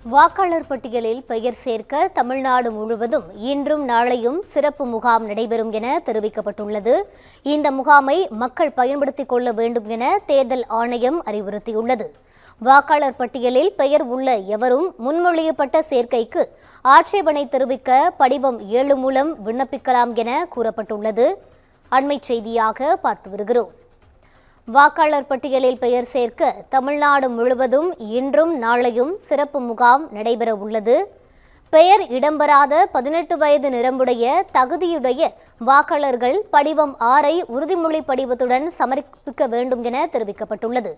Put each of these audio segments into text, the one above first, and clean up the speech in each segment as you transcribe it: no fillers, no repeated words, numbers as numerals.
வாக்காளர் பட்டியலில் பெயர் சேர்க்க தமிழ்நாடு முழுவதும் இன்றும் நாளையும் சிறப்பு முகாம் நடைபெறும் என தெரிவிக்கப்பட்டுள்ளது. இந்த முகாமை மக்கள் பயன்படுத்திக் கொள்ள வேண்டும் என தேர்தல் ஆணையம் அறிவுறுத்தியுள்ளது. வாக்காளர் பட்டியலில் பெயர் உள்ள எவரும் முன்மொழியப்பட்ட சேர்க்கைக்கு ஆட்சேபனை தெரிவிக்க படிவம் 7 மூலம் விண்ணப்பிக்கலாம் என கூறப்பட்டுள்ளது. அண்மை செய்தியாக பார்த்து வருகிறோம். வாக்காளர் பட்டியலில் பெயர் சேர்க்க தமிழ்நாடு முழுவதும் இன்றும் நாளையும் சிறப்பு முகாம் நடைபெற உள்ளது. பெயர் இடம்பெறாத 18 வயது நிரம்புடைய தகுதியுடைய வாக்காளர்கள் படிவம் 6 உறுதிமொழி படிவத்துடன் சமர்ப்பிக்க வேண்டும் என தெரிவிக்கப்பட்டுள்ளது.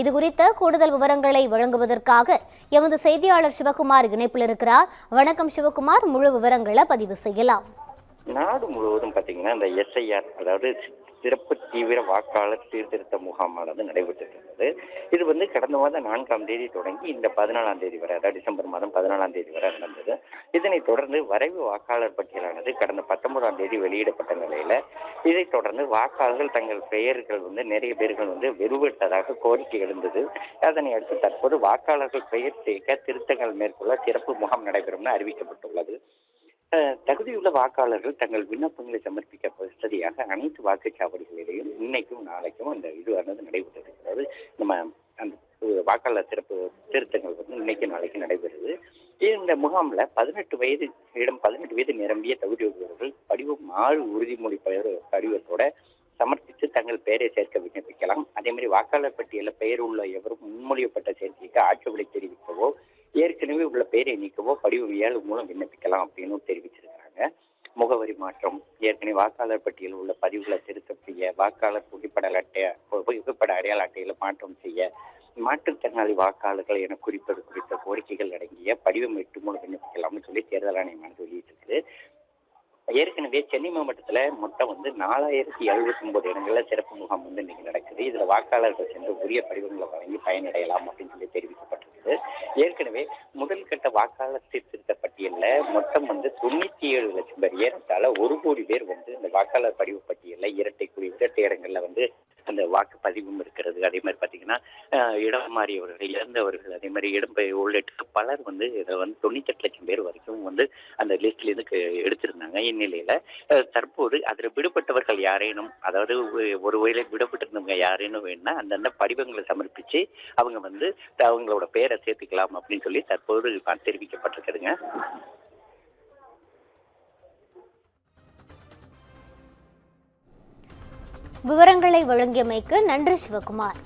இதுகுறித்த கூடுதல் விவரங்களை வழங்குவதற்காக எமது செய்தியாளர் சிவகுமார் இணைப்பில் இருக்கிறார். வணக்கம் சிவகுமார், முழு விவரங்களை பதிவு செய்யலாம். நாடு முழுவதும் பார்த்தீங்கன்னா இந்த SIR, அதாவது சிறப்பு தீவிர வாக்காளர் சீர்திருத்த முகாமானது நடைபெற்றிருக்கிறது. இது கடந்த மாதம் 4ஆம் தேதி தொடங்கி இந்த 14ஆம் தேதி வரை, அதாவது டிசம்பர் மாதம் 14ஆம் தேதி வரை நடந்தது. இதனைத் தொடர்ந்து வரைவு வாக்காளர் பட்டியலானது கடந்த 19ஆம் தேதி வெளியிடப்பட்ட நிலையில இதைத் தொடர்ந்து வாக்காளர்கள் தங்கள் பெயர்கள் நிறைய பேர்கள் வெறுவிட்டதாக கோரிக்கை எழுந்தது. அதனை அடுத்து தற்போது வாக்காளர்கள் பெயர் சேர்க்க திருத்தங்கள் மேற்கொள்ள சிறப்பு முகாம் நடைபெறும் அறிவிக்கப்பட்டுள்ளது. தகுதியுள்ள வாக்காளர்கள் தங்கள் விண்ணப்பங்களை சமர்ப்பிக்க வசதியாக அனைத்து வாக்குச்சாவடிகளிலேயும் இன்னைக்கும் நாளைக்கும் அந்த இதுவானது நடைபெற்றிருக்கிறது. நம்ம அந்த வாக்காளர் சிறப்பு திருத்தங்கள் இன்னைக்கு நாளைக்கு நடைபெறுது. இந்த முகாம்ல 18 வயது நிரம்பிய தகுதியுள்ளவர்கள் படிவம் 6 உறுதிமொழி படிவத்தோட சமர்ப்பித்து தங்கள் பெயரை சேர்க்க விண்ணப்பிக்கலாம். அதே மாதிரி வாக்காளர் பட்டியலில் பெயர் உள்ள எவரும் முன்மொழியப்பட்ட சேர்க்கைக்கு ஆட்சேபனை தெரிவிக்கவோ ஏற்கனவே உள்ள பெயரை நீக்கவோ படிவம் 7 மூலம் விண்ணப்பிக்கலாம் அப்படின்னு தெரிவிச்சிருக்கிறாங்க. முகவரி மாற்றம், ஏற்கனவே வாக்காளர் பட்டியலில் உள்ள பதிவுகளை திருத்தம் செய்ய, வாக்காளர் புகைப்பட அடையாள அட்டையில மாற்றம் செய்ய, மாற்றுத்திறனாளி வாக்காளர்கள் என குறிப்பது குறித்த கோரிக்கைகள் அடங்கிய படிவம் 8 மூலம் விண்ணப்பிக்கலாம்னு சொல்லி தேர்தல் ஆணையமானது வெளியிட்டிருக்கு. ஏற்கனவே சென்னை மாவட்டத்துல மொத்தம் 4079 இடங்கள்ல சிறப்பு முகாம் இன்னைக்கு நடக்குது. இதுல வாக்காளர்கள் சென்று உரிய படிவங்களை வழங்கி பயனடையலாம் அப்படின்னு சொல்லி தெரிவிக்கப்பட்டிருக்கு. ஏற்கனவே முதல் கட்ட வாக்காளர் சீர்திருத்த பட்டியல்ல மொத்தம் 97 லட்சம் பேர், ஏறத்தாழ 1 கோடி பேர் இந்த வாக்காளர் படிவு பட்டியல்ல இரட்டை இடங்கள்ல அந்த வாக்குப்பதிவும் இருக்கிறது. அதே மாதிரி பாத்தீங்கன்னா இடம் மாறியவர்கள், இறந்தவர்கள், அதே மாதிரி இடம் உள்ளிட்ட பலர் இதுல 98 லட்சம் பேர் வரைக்கும் அந்த லிஸ்ட்ல இருந்து எடுத்திருந்தாங்க. இந்நிலையில தற்போது அதுல விடுபட்டவர்கள் யாரேனும், அதாவது ஒருவேளை விடுபட்டிருந்தவங்க யாரேனும் வேணும்னா அந்தந்த படிவங்களை சமர்ப்பிச்சு அவங்க அவங்களோட பேரை சேர்த்துக்கலாம் அப்படின்னு சொல்லி தற்போது தெரிவிக்கப்பட்டிருக்குதுங்க. விவரங்களை வழங்கியமைக்கு நன்றி சிவகுமார்.